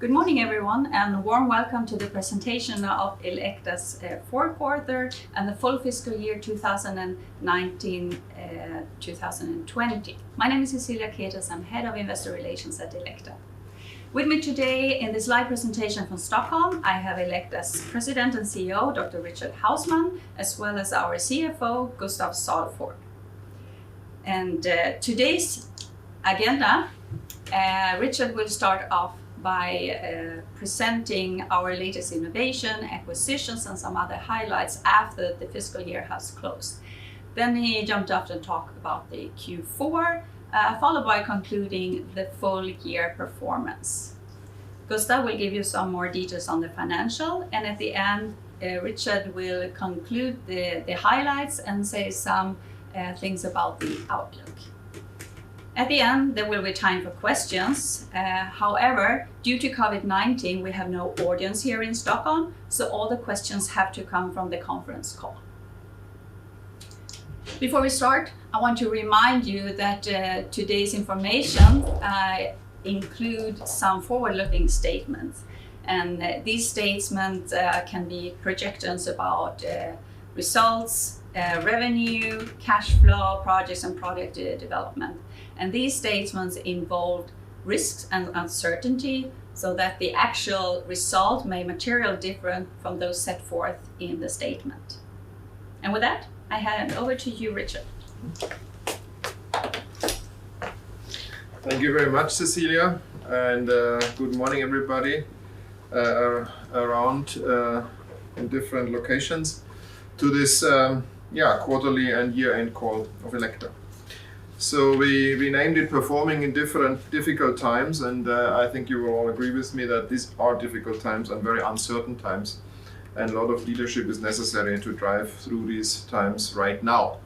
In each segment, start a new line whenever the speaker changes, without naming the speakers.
Good morning, everyone, and a warm welcome to the presentation of Elekta's fourth quarter and the full fiscal year 2019-2020. My name is Cecilia Ketas. I'm Head of Investor Relations at Elekta. With me today in this live presentation from Stockholm, I have Elekta's President and CEO, Dr. Richard Hausmann, as well as our CFO, Gustav Salford. And today's agenda, Richard will start off by presenting our latest innovation, acquisitions, and some other highlights after the fiscal year has closed. Then he jumped up and talked about the Q4, followed by concluding the full year performance. Gustav will give you some more details on the financial, and at the end, Richard will conclude the highlights and say some things about the outlook. At the end, there will be time for questions. However, due to COVID-19, we have no audience here in Stockholm, so all the questions have to come from the conference call. Before we start, I want to remind you that today's information include some forward-looking statements. And these statements can be projections about results, revenue, cash flow, projects, and product development. And these statements involve risks and uncertainty, so that the actual result may materially different from those set forth in the statement. And with that, I hand over to you, Richard.
Thank you very much, Cecilia, and good morning, everybody around in different locations to this quarterly and year-end call of Elekta. So we named it Performing in Difficult Times, and I think you will all agree with me that these are difficult times and very uncertain times, and a lot of leadership is necessary to drive through these times right now.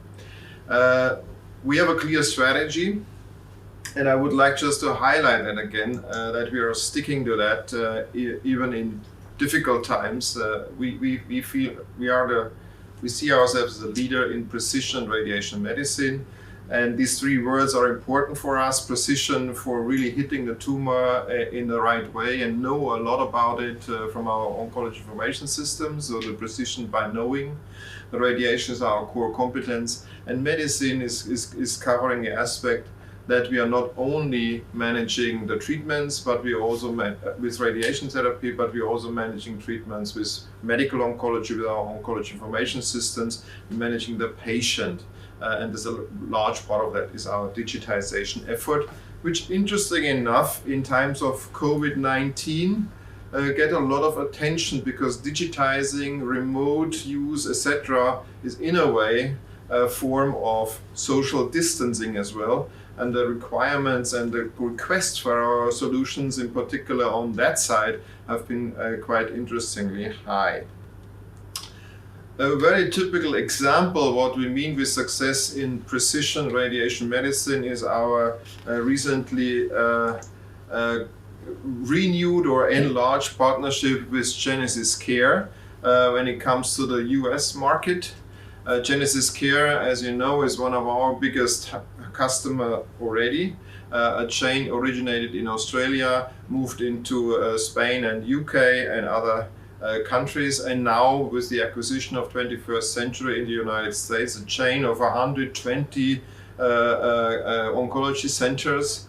We have a clear strategy, and I would like just to highlight that again, that we are sticking to that even in difficult times. We feel we see ourselves as a leader in precision radiation medicine. And these three words are important for us: precision for really hitting the tumor in the right way and know a lot about it from our oncology information system. So the precision by knowing the radiation is our core competence. And medicine is covering the aspect that we are not only managing the treatments, but we also with radiation therapy, but we're also managing treatments with medical oncology, with our oncology information systems, managing the patient. And there's a large part of that is our digitization effort, which, interesting enough, in times of COVID-19, get a lot of attention because digitizing, remote use, etc., is in a way a form of social distancing as well. And the requirements and the requests for our solutions, in particular on that side, have been quite interestingly high. A very typical example of what we mean with success in precision radiation medicine is our recently renewed or enlarged partnership with GenesisCare when it comes to the US market. GenesisCare, as you know, is one of our biggest customer already. A chain originated in Australia, moved into Spain and UK and other countries, and now with the acquisition of 21st Century in the United States, a chain of 120 oncology centers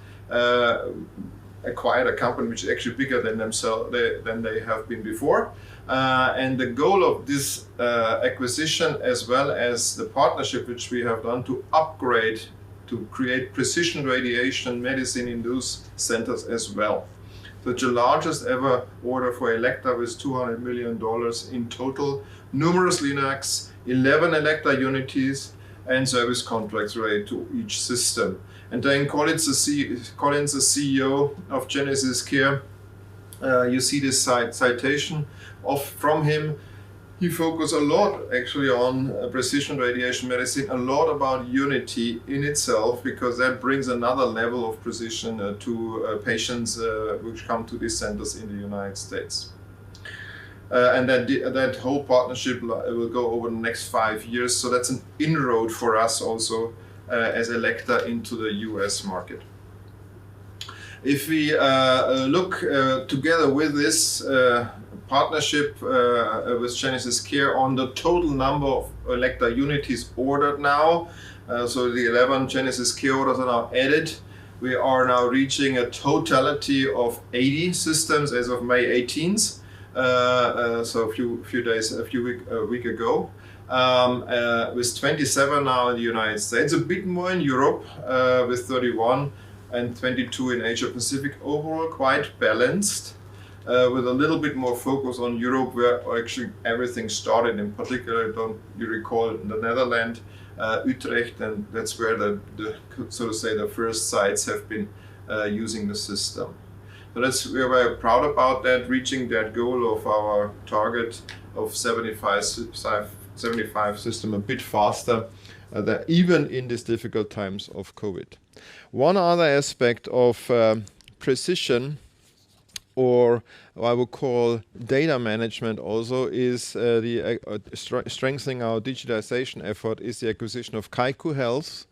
acquired a company which is actually bigger than than they have been before. And the goal of this acquisition, as well as the partnership which we have done to upgrade, to create precision radiation medicine in those centers as well. So it's the largest ever order for Elekta with $200 million in total, numerous Linacs, 11 Elekta unities, and service contracts related to each system. And then Collins, the CEO of GenesisCare, you see this citation from him. He focused a lot actually on precision radiation medicine, a lot about Unity in itself, because that brings another level of precision to patients which come to these centers in the United States. And that whole partnership will go over the next 5 years. So that's an inroad for us also as Elekta into the US market. If we look together with this partnership with Genesis Care on the total number of Elekta Unities ordered now, so the 11 Genesis Care orders are now added. We are now reaching a totality of 80 systems as of May 18th, so a week ago. With 27 now in the United States, a bit more in Europe with 31 and 22 in Asia Pacific. Overall quite balanced, with a little bit more focus on Europe, where actually everything started. In particular, don't you recall, in the Netherlands, Utrecht, and that's where the so to say the first sites have been using the system. So we're very proud about that, reaching that goal of our target of 75 system a bit faster, even in these difficult times of COVID. One other aspect of precision, or what I would call data management also, is the strengthening our digitization effort, is the acquisition of Kaiku Health.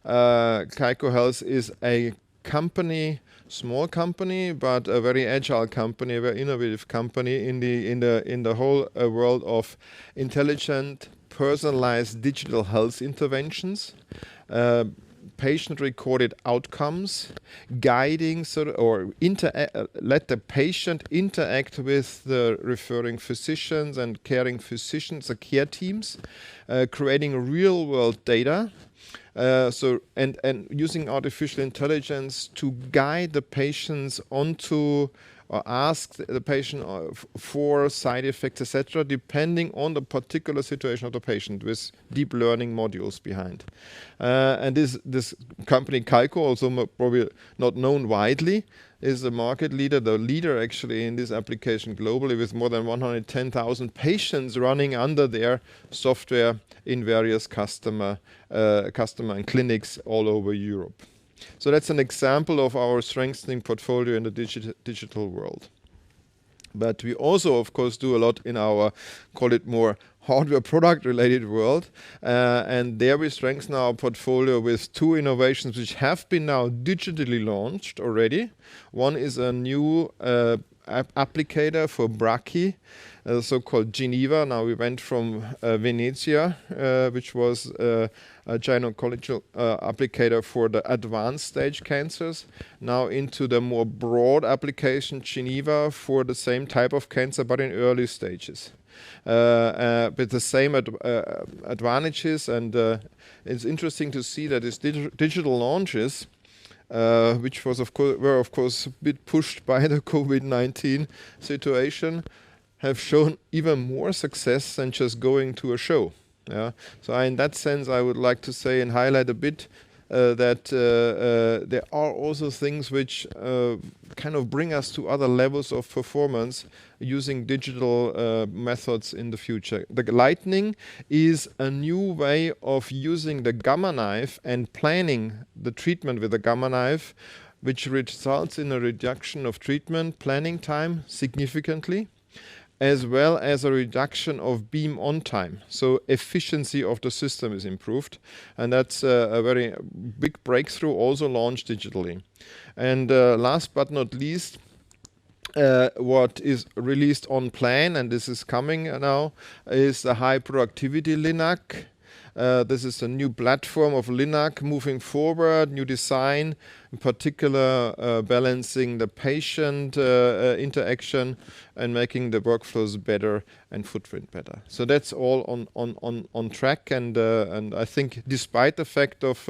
Kaiku Health is a company, small company, but a very agile company, a very innovative company in the whole world of intelligent, personalized digital health interventions. Patient-recorded outcomes, guiding let the patient interact with the referring physicians and caring physicians, the care teams, creating real-world data, and using artificial intelligence to guide the patients onto or ask the patient for side effects, etc., depending on the particular situation of the patient, with deep learning modules behind. And this company, Kaiku, also probably not known widely, is the market leader, the leader actually in this application globally, with more than 110,000 patients running under their software in various customer and clinics all over Europe. So that's an example of our strengthening portfolio in the digital world. But we also, of course, do a lot in our, call it more hardware product related world. And there we strengthen our portfolio with two innovations which have been now digitally launched already. One is a new applicator for brachy, so-called Geneva. Now we went from Venezia, which was a gynecological applicator for the advanced stage cancers, now into the more broad application Geneva for the same type of cancer but in early stages. With the same advantages, and it's interesting to see that these digital launches, which were of course a bit pushed by the COVID-19 situation, have shown even more success than just going to a show. Yeah. So in that sense, I would like to say and highlight a bit that there are also things which kind of bring us to other levels of performance using digital methods in the future. The Lightning is a new way of using the gamma knife and planning the treatment with the gamma knife, which results in a reduction of treatment planning time significantly, as well as a reduction of beam on time. So efficiency of the system is improved, and that's a very big breakthrough, also launched digitally. And last but not least, what is released on plan, and this is coming now, is the high productivity LINAC. This is a new platform of LINAC moving forward, new design, in particular balancing the patient interaction and making the workflows better and footprint better. So that's all on track, and I think despite the fact of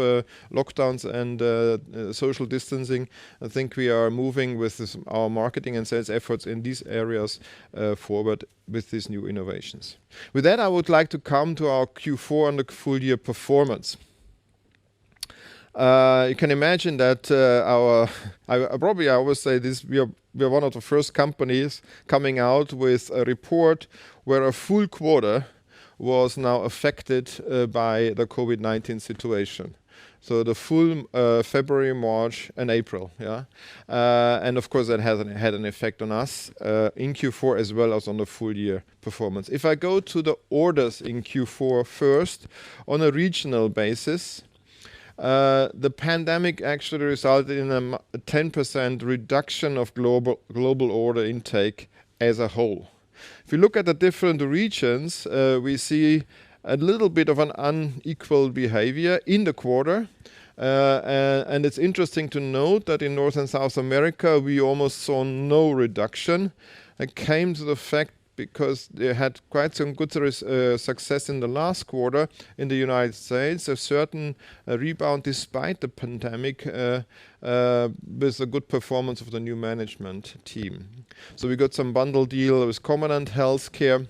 lockdowns and social distancing, I think we are moving with our marketing and sales efforts in these areas forward with these new innovations. With that, I would like to come to our Q4 and the full year performance. You can imagine that I always say this, we are one of the first companies coming out with a report where a full quarter was now affected by the COVID-19 situation. So the full February, March and April, yeah. And of course that had an effect on us in Q4 as well as on the full year performance. If I go to the orders in Q4 first, on a regional basis,
the pandemic actually resulted in a 10% reduction of global order intake as a whole. If you look at the different regions, we see a little bit of an unequal behavior in the quarter. And it's interesting to note that in North and South America, we almost saw no reduction. It came to the fact because they had quite some good success in the last quarter in the United States, a certain rebound despite the pandemic with a good performance of the new management team. So we got some bundle deal with Commandant Healthcare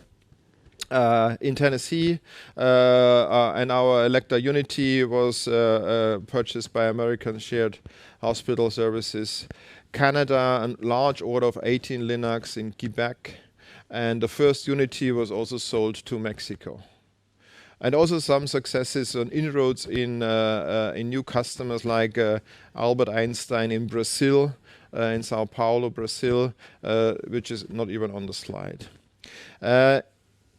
in Tennessee, and our Elekta Unity was purchased by American Shared Hospital Services. Canada, a large order of 18 Linacs in Quebec, and the first Unity was also sold to Mexico. And also some successes on inroads in new customers like Albert Einstein in Brazil, in Sao Paulo, Brazil, which is not even on the slide.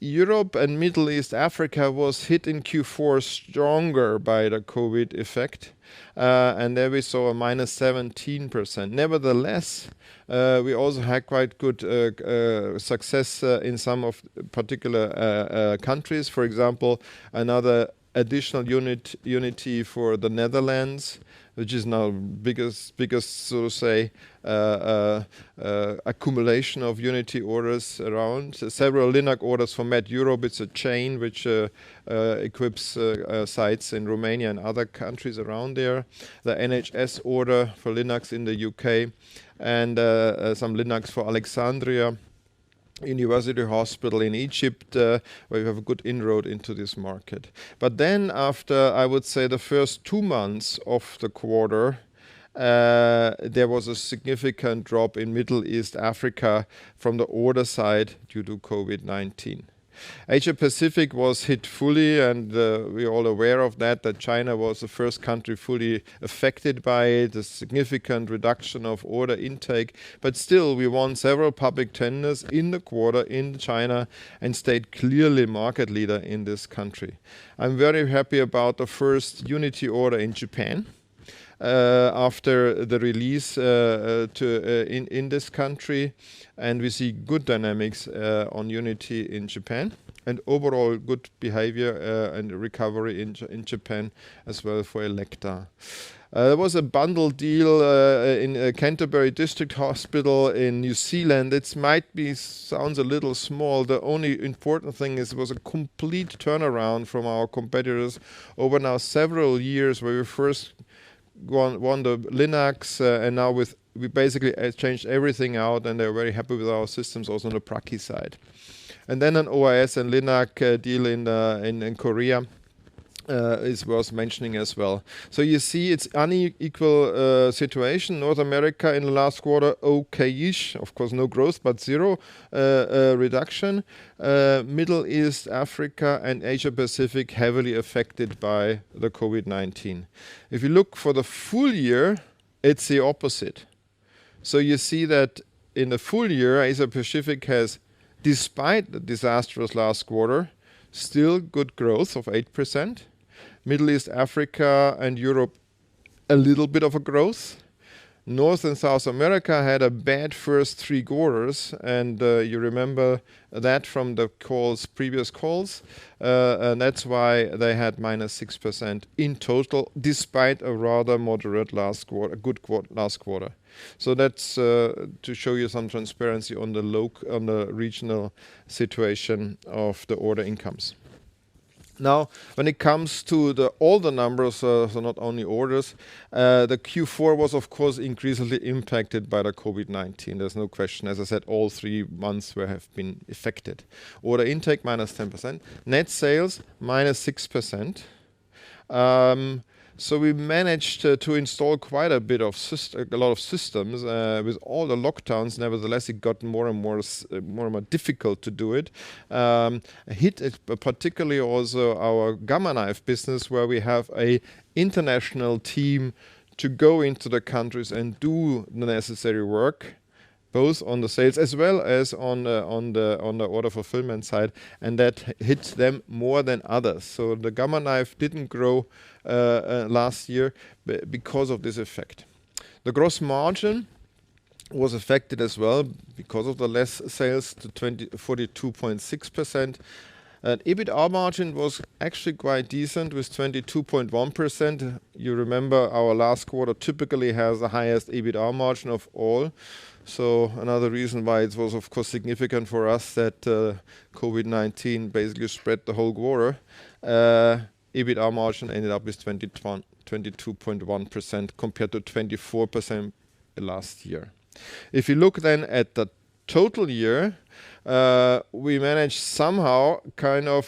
Europe and Middle East Africa was hit in Q4 stronger by the COVID effect, and there we saw a minus 17%. Nevertheless, we also had quite good success in some of particular countries. For example, another additional Unity for the Netherlands, which is now biggest so to say accumulation of Unity orders around. Several Linac orders for Med Europe. It's a chain which equips sites in Romania and other countries around there. The NHS order for Linacs in the UK, and some Linacs for Alexandria University Hospital in Egypt, where we have a good inroad into this market. But then after, I would say, the first 2 months of the quarter, there was a significant drop in Middle East Africa from the order side due to COVID-19. Asia Pacific was hit fully, and we're all aware of that China was the first country fully affected by it, a significant reduction of order intake. But still, we won several public tenders in the quarter in China and stayed clearly market leader in this country. I'm very happy about the first Unity order in Japan. After the release in this country, and we see good dynamics on Unity in Japan, and overall good behavior and recovery in Japan as well for Elekta. There was a bundle deal in Canterbury District Hospital in New Zealand. It sounds a little small. The only important thing is it was a complete turnaround from our competitors over now several years, where we first won the Linacs, and now we basically changed everything out, and they're very happy with our systems also on the Praki side. And then an OIS and Linac deal in Korea is worth mentioning as well. So you see it's unequal situation. North America in the last quarter, okay-ish. Of course, no growth, but zero reduction. Middle East, Africa, and Asia Pacific heavily affected by the COVID-19. If you look for the full year, it's the opposite. So you see that in the full year, Asia Pacific has, despite the disastrous last quarter, still good growth of 8%. Middle East, Africa, and Europe, a little bit of a growth. North and South America had a bad first 3 quarters, and you remember that from the previous calls, and that's why they had -6% in total, despite a rather moderate last quarter. So that's to show you some transparency on the regional situation of the order incomes. Now, when it comes to all the numbers, so not only orders, the Q4 was, of course, increasingly impacted by the COVID-19. There's no question. As I said, all 3 months have been affected. Order intake -10%. Net sales -6%. So we managed to install quite a lot of systems with all the lockdowns. Nevertheless, it got more and more difficult to do it. Hit it particularly also our Gamma Knife business, where we have a international team to go into the countries and do the necessary work. both on the sales as well as on the order fulfillment side, and that hits them more than others. So the Gamma Knife didn't grow last year because of this effect. The gross margin was affected as well because of the less sales to 42.6%. And EBITDA margin was actually quite decent with 22.1%. You remember our last quarter typically has the highest EBITDA margin of all. So another reason why it was of course significant for us that COVID-19 basically spread the whole quarter. EBITDA margin ended up with 22.1% compared to 24% last year. If you look then at the total year, we managed somehow kind of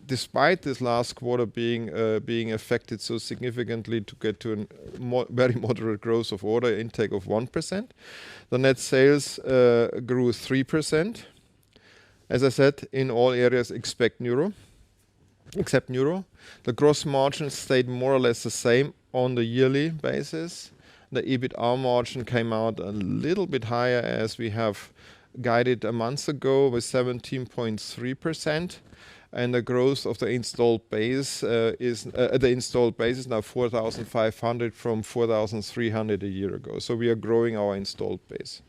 despite this last quarter being affected so significantly to get to a very moderate growth of order intake of 1%. The net sales grew 3%. As I said, in all areas except neuro. The gross margin stayed more or less the same on the yearly basis. The EBITDA margin came out a little bit higher as we have guided a month ago with 17.3%, and the growth of the installed base is now 4,500 from 4,300 a year ago. So we are growing our installed base.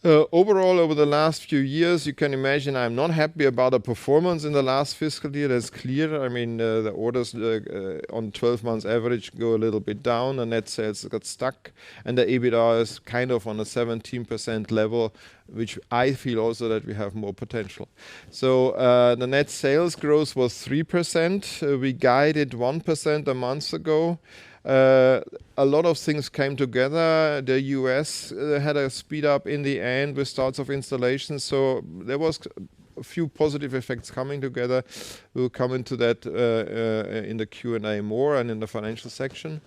Overall, over the last few years, you can imagine I'm not happy about the performance in the last fiscal year. That's clear. I mean, the orders on 12 months average go a little bit down. The net sales got stuck, and the EBITDA is kind of on a 17% level, which I feel also that we have more potential. So the net sales growth was 3%. We guided 1% a month ago. A lot of things came together. The US had a speed up in the end with starts of installation, so there was a few positive effects coming together. We'll come into that in the Q&A more and in the financial section.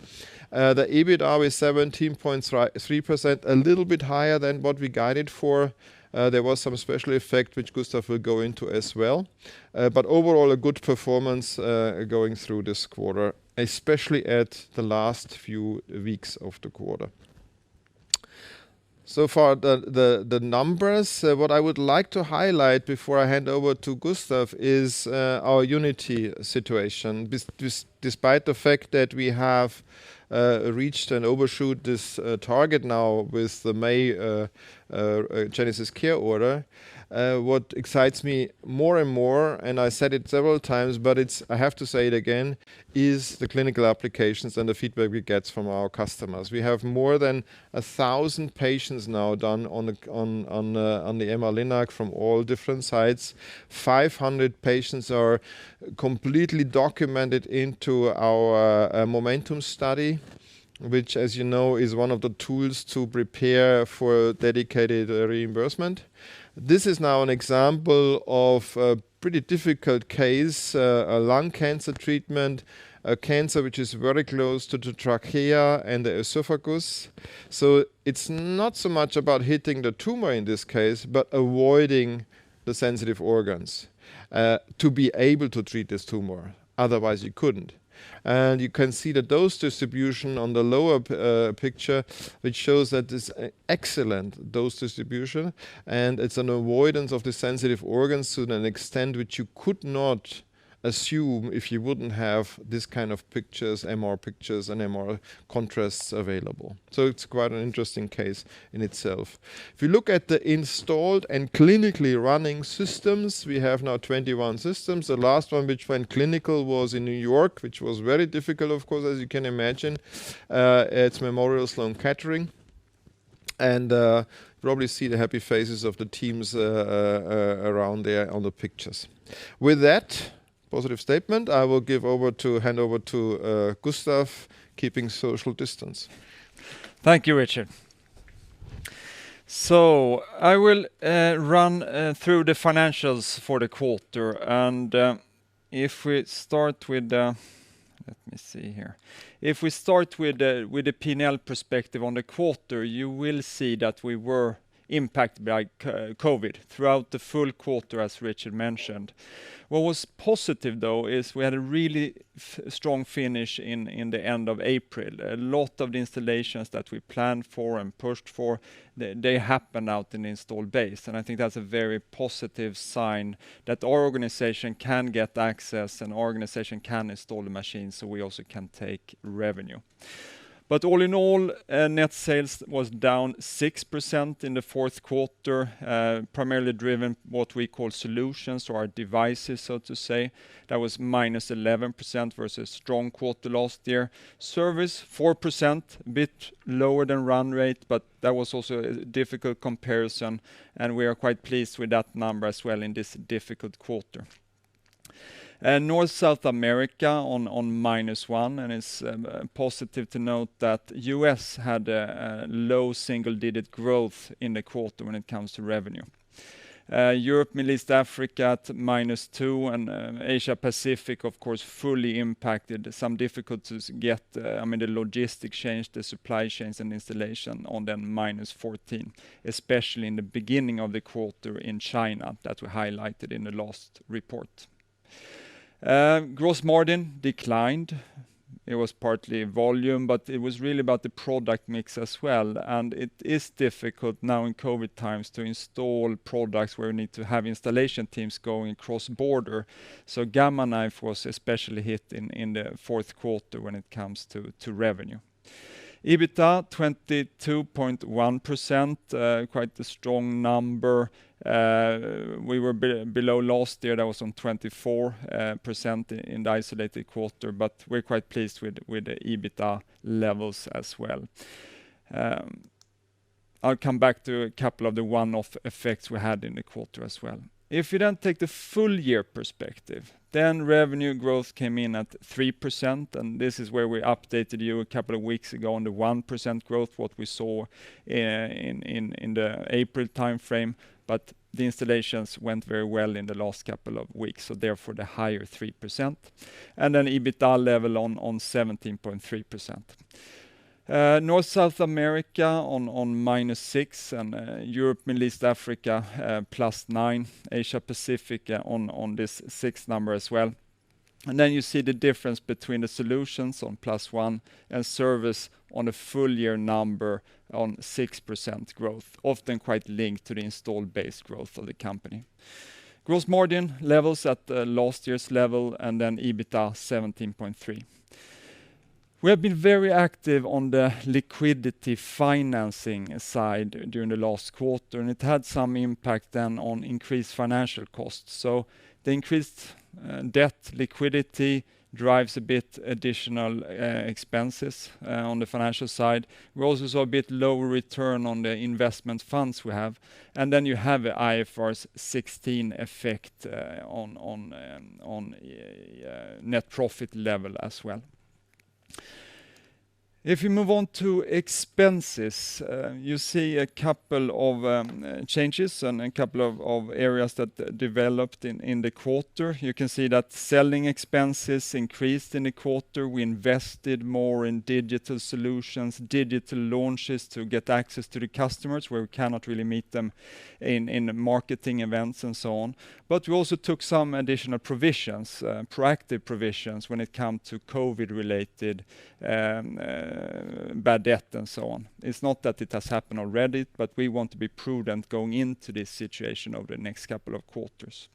The EBITDA is 17.3%, a little bit higher than what we guided for. There was some special effect which Gustav will go into as well. But overall a good performance going through this quarter, especially at the last few weeks of the quarter. So far the numbers. What I would like to highlight before I hand over to Gustav is our Unity situation. Despite the fact that we have reached and overshoot this target now with the May Genesis Care order, what excites me more and more, and I said it several times, but I have to say it again, is the clinical applications and the feedback we get from our customers. We have more than 1,000 patients now done on the MR-Linac from all different sites. 500 patients are completely documented into our Momentum study, which, as you know, is one of the tools to prepare for dedicated reimbursement. This is now an example of a pretty difficult case, a lung cancer treatment, a cancer which is very close to the trachea and the esophagus. So it's not so much about hitting the tumor in this case, but avoiding the sensitive organs to be able to treat this tumor. Otherwise you couldn't. And you can see the dose distribution on the lower picture, which shows that it's an excellent dose distribution, and it's an avoidance of the sensitive organs to an extent which you could not assume if you wouldn't have this kind of pictures, MR pictures and MR contrasts available. So it's quite an interesting case in itself. If you look at the installed and clinically running systems, we have now 21 systems. The last one which went clinical was in New York, which was very difficult, of course, as you can imagine. It's Memorial Sloan Kettering. And probably see the happy faces of the teams around there on the pictures. With that positive statement, I will hand over to Gustav, keeping social distance.
Thank you, Richard. So I will run through the financials for the quarter, and if we start with let me see here. If we start with the P&L perspective on the quarter, you will see that we were impacted by COVID throughout the full quarter, as Richard mentioned. What was positive, though, is we had a really strong finish in the end of April. A lot of the installations that we planned for and pushed for, they happened out in the installed base. And I think that's a very positive sign that our organization can get access and our organization can install the machines, so we also can take revenue. But all in all, net sales was down 6% in the fourth quarter, primarily driven what we call solutions, or our devices, so to say. That was minus 11% versus strong quarter last year. Service, 4%, a bit lower than run rate, but that was also a difficult comparison, and we are quite pleased with that number as well in this difficult quarter. North-South America on -1, and it's positive to note that US had a low single-digit growth in the quarter when it comes to revenue. Europe, Middle East, Africa at -2, and Asia Pacific, of course, fully impacted. Some difficulties get, the logistics change, the supply chains and installation on then -14, especially in the beginning of the quarter in China that we highlighted in the last report. Gross margin declined. It was partly volume, but it was really about the product mix as well. And it is difficult now in COVID times to install products where you need to have installation teams going cross-border. So Gamma Knife was especially hit in the fourth quarter when it comes to revenue. EBITDA 22.1%, quite a strong number. We were below last year, that was on 24% in the isolated quarter, but we're quite pleased with the EBITDA levels as well. I'll come back to a couple of the one-off effects we had in the quarter as well. If you then take the full year perspective, then revenue growth came in at 3%, and this is where we updated you a couple of weeks ago on the 1% growth, what we saw in the April timeframe, but the installations went very well in the last couple of weeks, so therefore the higher 3%. And then EBITDA level on 17.3%. North-South America on -6, and Europe, Middle East, Africa +9, Asia Pacific on this 6 number as well. And then you see the difference between the solutions on +1 and service on a full year number on 6% growth, often quite linked to the installed base growth of the company. Gross margin levels at last year's level, and then EBITDA 17.3. We have been very active on the liquidity financing side during the last quarter, and it had some impact then on increased financial costs. So the increased debt liquidity drives a bit additional expenses on the financial side. We also saw a bit lower return on the investment funds we have, and then you have a IFRS 16 effect on net profit level as well. If you move on to expenses, you see a couple of changes and a couple of areas that developed in the quarter. You can see that selling expenses increased in the quarter. We invested more in digital solutions, digital launches to get access to the customers where we cannot really meet them in marketing events and so on. But we also took some additional provisions, proactive provisions when it comes to COVID-related bad debt and so on. It's not that it has happened already, but we want to be prudent going into this situation over the next couple of quarters.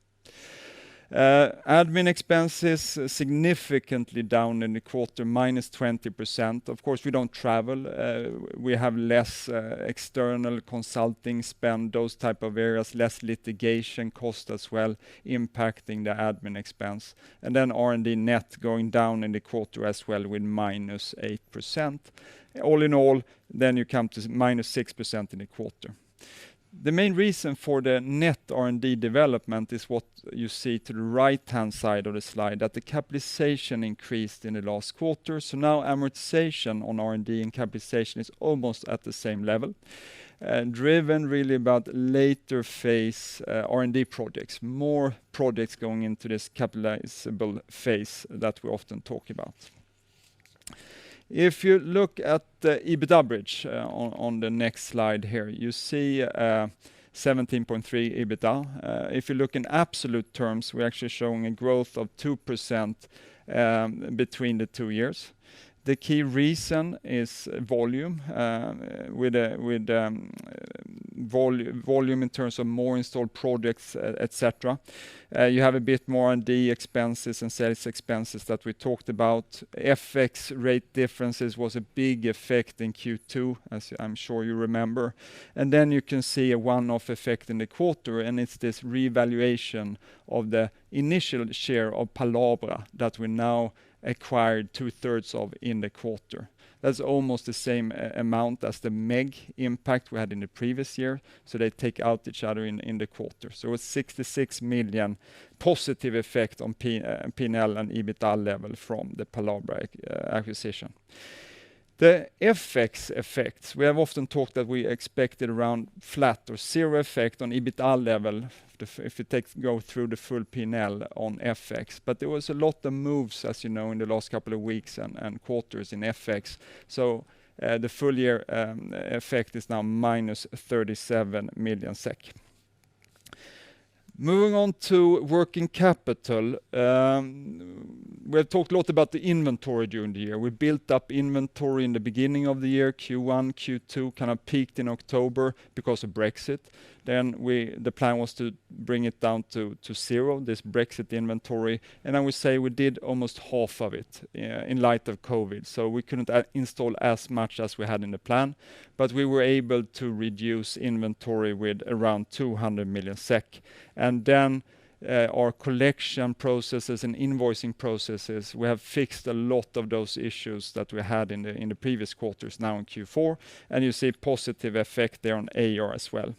Admin expenses significantly down in the quarter, -20%. Of course, we don't travel. We have less external consulting spend, those type of areas, less litigation cost as well, impacting the admin expense. And then R&D net going down in the quarter as well with -8%. All in all, then you come to -6% in the quarter. The main reason for the net R&D development is what you see to the right-hand side of the slide, that the capitalization increased in the last quarter. So now amortization on R&D and capitalization is almost at the same level, driven really about later phase R&D projects, more projects going into this capitalizable phase that we often talk about. If you look at the EBITDA bridge on the next slide here, you see 17.3 EBITDA. If you look in absolute terms, we're actually showing a growth of 2% between the 2 years. The key reason is volume, with volume in terms of more installed projects, etc. You have a bit more R&D expenses and sales expenses that we talked about. FX rate differences was a big effect in Q2, as I'm sure you remember. And then you can see a one-off effect in the quarter, and it's this revaluation of the initial share of Palabra that we now acquired 2/3 of in the quarter. That's almost the same amount as the MEG impact we had in the previous year, so they take out each other in the quarter. So it's 66 million positive effect on P&L and EBITDA level from the Palabra acquisition. The FX effects, we have often talked that we expected around flat or zero effect on EBITDA level if you go through the full P&L on FX. But there was a lot of moves, as you know, in the last couple of weeks and quarters in FX. So the full year effect is now minus 37 million SEK. Moving on to working capital, we have talked a lot about the inventory during the year. We built up inventory in the beginning of the year, Q1, Q2, kind of peaked in October because of Brexit. Then the plan was to bring it down to zero, this Brexit inventory. And I would say we did almost half of it in light of COVID. So we couldn't install as much as we had in the plan, but we were able to reduce inventory with around 200 million SEK. And then our collection processes and invoicing processes, we have fixed a lot of those issues that we had in the previous quarters now in Q4, and you see positive effect there on AR as well.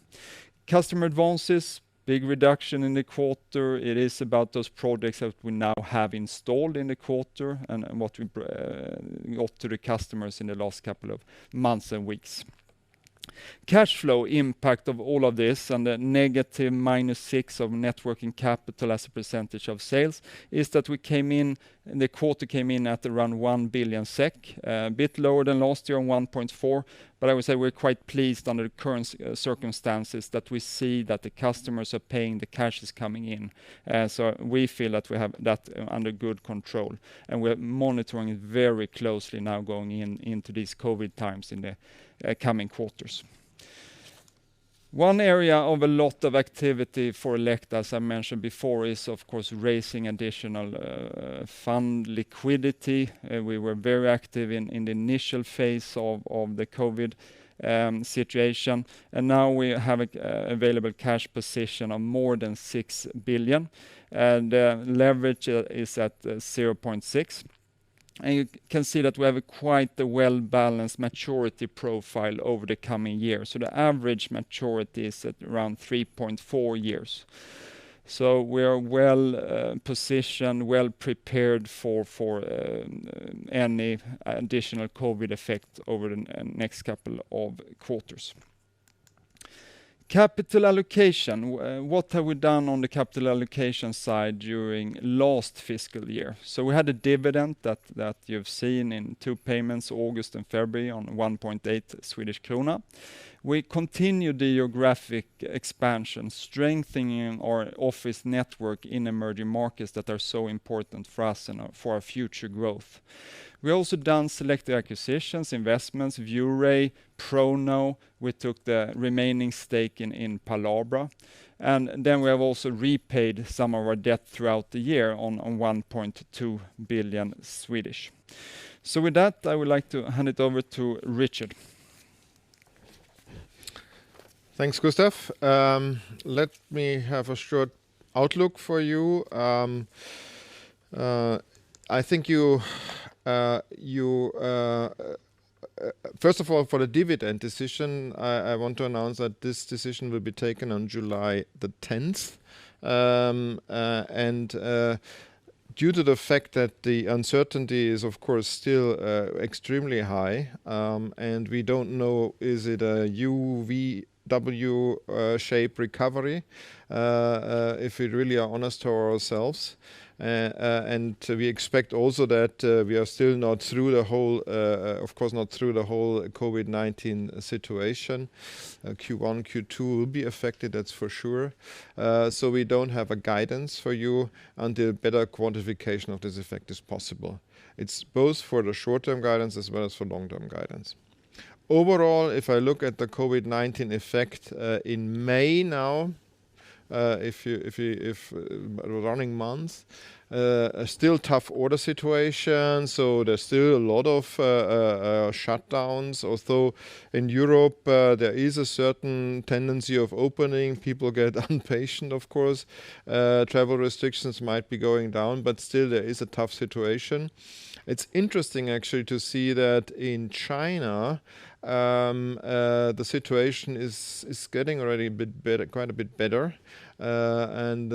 Customer advances, big reduction in the quarter. It is about those projects that we now have installed in the quarter and what we got to the customers in the last couple of months and weeks. Cash flow impact of all of this and the negative -6 of net working capital as a percentage of sales is that the quarter came in at around 1 billion SEK, a bit lower than last year on 1.4, but I would say we're quite pleased under the current circumstances that we see that the customers are paying, the cash is coming in. So we feel that we have that under good control, and we're monitoring it very closely now going into these COVID times in the coming quarters. One area of a lot of activity for Elekta, as I mentioned before, is of course raising additional fund liquidity. We were very active in the initial phase of the COVID situation, and now we have a available cash position of more than 6 billion, and leverage is at 0.6. And you can see that we have quite a well-balanced maturity profile over the coming years. So the average maturity is at around 3.4 years. So we are well positioned, well prepared for any additional COVID effect over the next couple of quarters. Capital allocation. What have we done on the capital allocation side during last fiscal year? So we had a dividend that you've seen in 2 payments, August and February, on 1.8 Swedish krona. We continued the geographic expansion, strengthening our office network in emerging markets that are so important for us and for our future growth. We also done selected acquisitions, investments, ViewRay, Prono. We took the remaining stake in Palabra. And then we have also repaid some of our debt throughout the year on 1.2 billion Swedish. So with that, I would like to hand it over to Richard.
Thanks, Gustav. Let me have a short outlook for you. I think first of all, for the dividend decision, I want to announce that this decision will be taken on July the 10th. Due to the fact that the uncertainty is, of course, still extremely high, and we don't know, is it a U-V-W shape recovery, if we really are honest to ourselves. And we expect also that we are still not through the whole, of course, not through the whole COVID-19 situation. Q1, Q2 will be affected, that's for sure. So we don't have a guidance for you until better quantification of this effect is possible. It's both for the short-term guidance as well as for long-term guidance. Overall, if I look at the COVID-19 effect in May now, if running months, a still tough order situation, so there's still a lot of shutdowns. Although in Europe there is a certain tendency of opening, people get impatient, of course. Travel restrictions might be going down, but still there is a tough situation. It's interesting actually to see that in China the situation is getting already a bit better, quite a bit better, and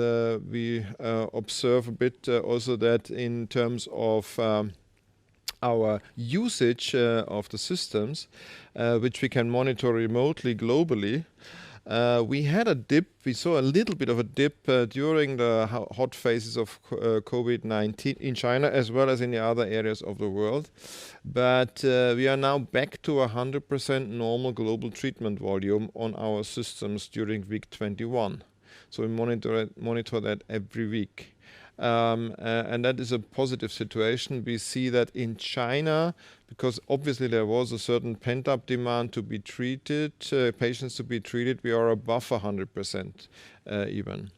we observe a bit also that in terms of our usage of the systems, which we can monitor remotely globally. We had a dip, we saw a little bit of a dip during the hot phases of COVID-19 in China as well as in the other areas of the world. But we are now back to 100% normal global treatment volume on our systems during week 21. So we monitor that every week. And that is a positive situation. We see that in China, because obviously there was a certain pent-up demand to be treated, patients to be treated, we are above 100% even.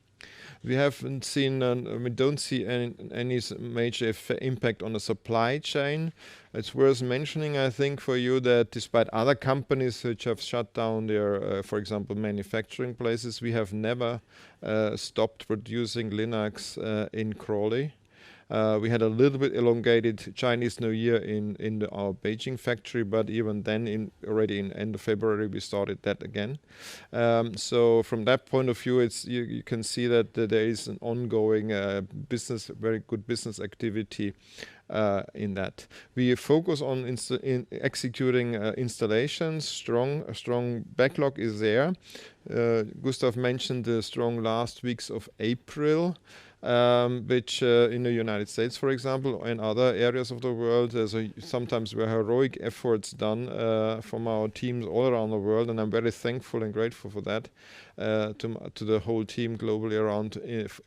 We haven't seen, we don't see any major impact on the supply chain. It's worth mentioning, I think, for you that despite other companies which have shut down their, for example, manufacturing places, we have never stopped producing Linacs in Crawley. We had a little bit elongated Chinese New Year in our Beijing factory, but even then, already in end of February, we started that again. So from that point of view, you can see that there is an ongoing very good business activity in that. We focus on executing installations. Strong backlog is there. Gustav mentioned the strong last weeks of April. Which in the United States, for example, and other areas of the world, sometimes were heroic efforts done from our teams all around the world, and I'm very thankful and grateful for that to the whole team globally around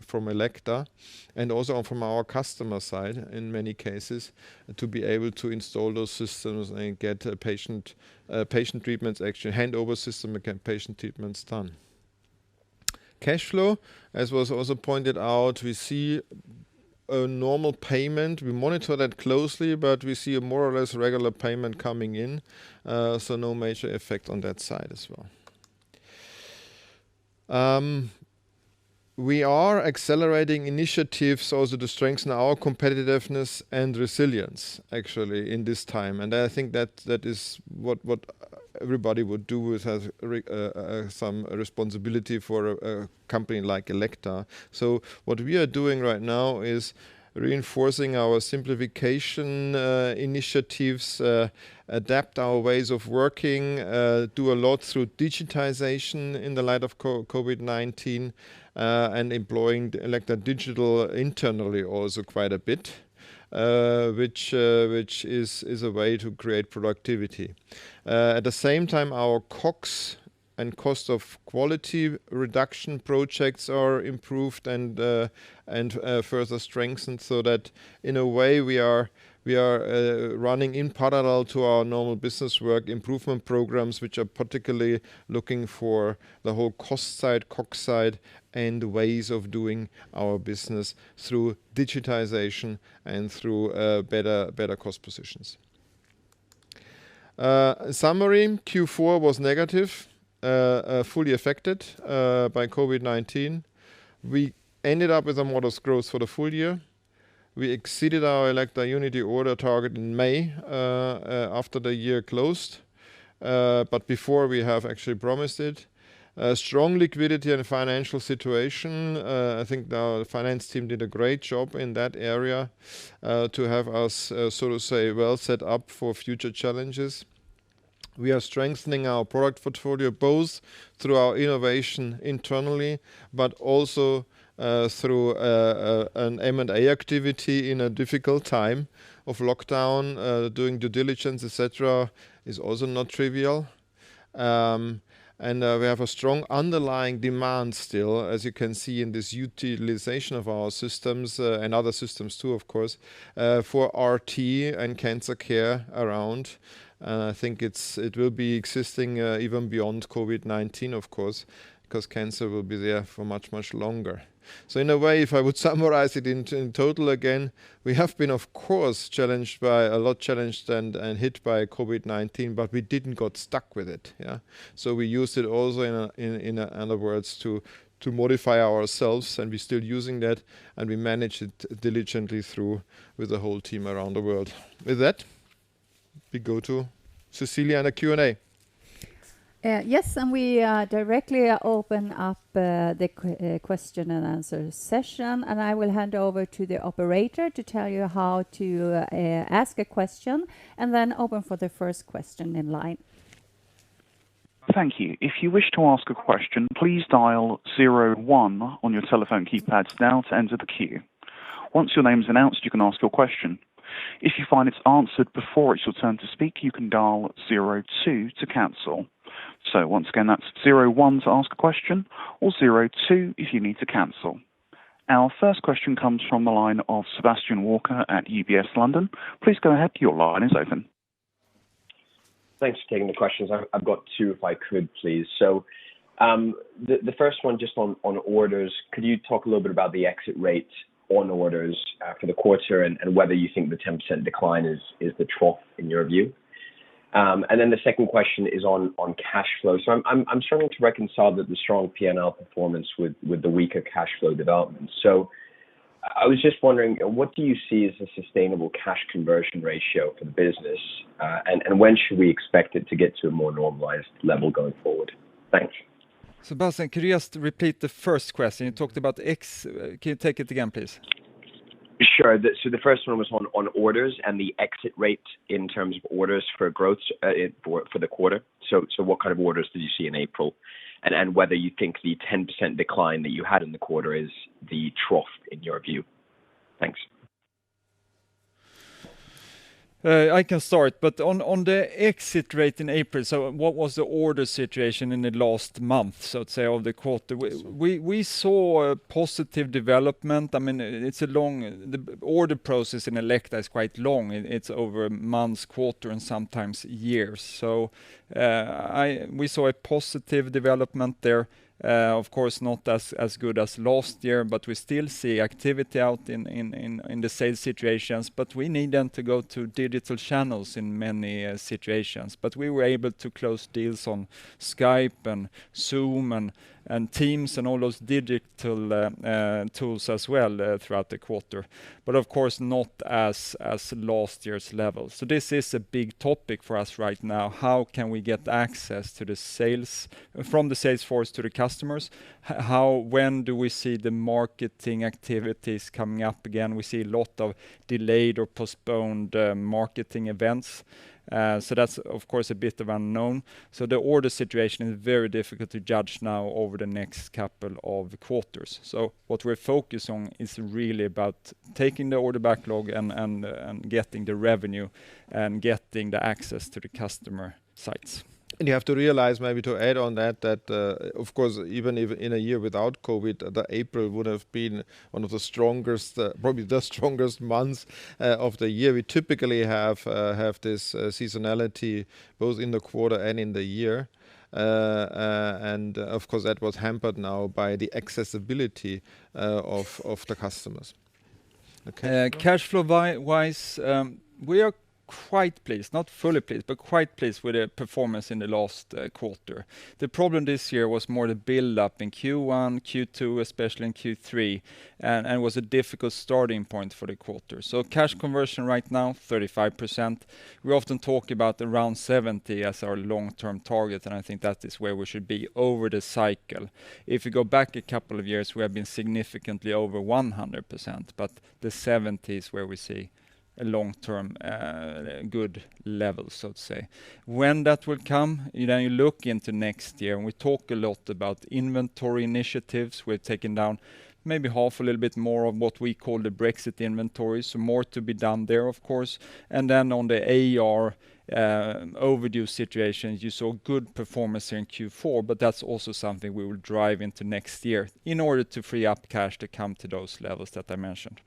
from Elekta, and also from our customer side in many cases, to be able to install those systems and get patient treatments, actually handover system and patient treatments done. Cash flow, as was also pointed out, we see a normal payment. We monitor that closely, but we see a more or less regular payment coming in, so no major effect on that side as well. We are accelerating initiatives also to strengthen our competitiveness and resilience, actually, in this time. And I think that is what everybody would do with some responsibility for a company like Elekta. So what we are doing right now is reinforcing our simplification initiatives, adapt our ways of working, do a lot through digitization in the light of COVID-19, and employing Elekta Digital internally also quite a bit. Which is a way to create productivity. At the same time, our COGS and cost of quality reduction projects are improved and further strengthened, so that in a way we are running in parallel to our normal business work improvement programs, which are particularly looking for the whole cost side, COGS side, and ways of doing our business through digitization and through better cost positions. Summary, Q4 was negative, fully affected by COVID-19. We ended up with a modest growth for the full year. We exceeded our Elekta Unity order target in May after the year closed, but before we have actually promised it. Strong liquidity and financial situation. I think the finance team did a great job in that area to have us, so to say, well set up for future challenges. We are strengthening our product portfolio both through our innovation internally, but also through an M&A activity in a difficult time of lockdown. Doing due diligence, etc., is also not trivial. And we have a strong underlying demand still, as you can see in this utilization of our systems and other systems too, of course, for RT and cancer care around. I think it will be existing even beyond COVID-19, of course, because cancer will be there for much, much longer. So in a way, if I would summarize it in total again, we have been, of course, challenged and hit by COVID-19, but we didn't got stuck with it. Yeah. So we used it also in other words to modify ourselves, and we're still using that, and we manage it diligently through with the whole team around the world. With that, we go to Cecilia and a Q&A.
Yes, and we directly open up the question and answer session, and I will hand over to the operator to tell you how to ask a question, and then open for the first question in line.
Thank you. If you wish to ask a question, please dial 01 on your telephone keypads now to enter the queue. Once your name is announced, you can ask your question. If you find it's answered before it's your turn to speak, you can dial 02 to cancel. So once again, that's 01 to ask a question, or 02 if you need to cancel. Our first question comes from the line of Sebastian Walker at UBS London. Please go ahead, your line is open.
Thanks for taking the questions. I've got two, if I could, please. So the first one, just on orders, could you talk a little bit about the exit rate on orders for the quarter, and whether you think the 10% decline is the trough in your view? And then the second question is on cash flow. So I'm struggling to reconcile the strong P&L performance with the weaker cash flow development. So I was just wondering, what do you see as a sustainable cash conversion ratio for the business, and when should we expect it to get to a more normalized level going forward? Thanks.
Sebastian, could you just repeat the first question? You talked about can you take it again, please?
Sure. So the first one was on orders and the exit rate in terms of orders for growth for the quarter. So what kind of orders did you see in April? And whether you think the 10% decline that you had in the quarter is the trough in your view? Thanks.
I can start, but on the exit rate in April, so what was the order situation in the last month, so to say, of the quarter? We saw a positive development. I mean, the order process in Elekta is quite long. It's over months, quarter, and sometimes years. So we saw a positive development there. Of course, not as good as last year, but we still see activity out in the sales situations, but we need them to go to digital channels in many situations. But we were able to close deals on Skype and Zoom and Teams and all those digital tools as well throughout the quarter. But of course, not as last year's level. So this is a big topic for us right now. How can we get access to the sales from the sales force to the customers? When do we see the marketing activities coming up again? We see a lot of delayed or postponed marketing events. So that's, of course, a bit of unknown. So the order situation is very difficult to judge now over the next couple of quarters. So what we're focused on is really about taking the order backlog and getting the revenue and getting the access to the customer sites.
And you have to realize, maybe to add on that of course, even if in a year without COVID, the April would have been one of the strongest, probably the strongest months of the year. We typically have this seasonality both in the quarter and in the year. And of course, that was hampered now by the accessibility of the customers. Okay.
Cash flow wise, we are quite pleased, not fully pleased, but quite pleased with the performance in the last quarter. The problem this year was more the build-up in Q1, Q2, especially in Q3, and was a difficult starting point for the quarter. So cash conversion right now, 35%. We often talk about around 70 as our long-term target, and I think that is where we should be over the cycle. If you go back a couple of years, we have been significantly over 100%, but the 70 is where we see a long-term good level, so to say. When that will come, you look into next year, and we talk a lot about inventory initiatives. We've taken down maybe half, a little bit more of what we call the Brexit inventory, so more to be done there, of course. And then on the AR overdue situations, you saw good performance here in Q4, but that's also something we will drive into next year in order to free up cash to come to those levels that I mentioned.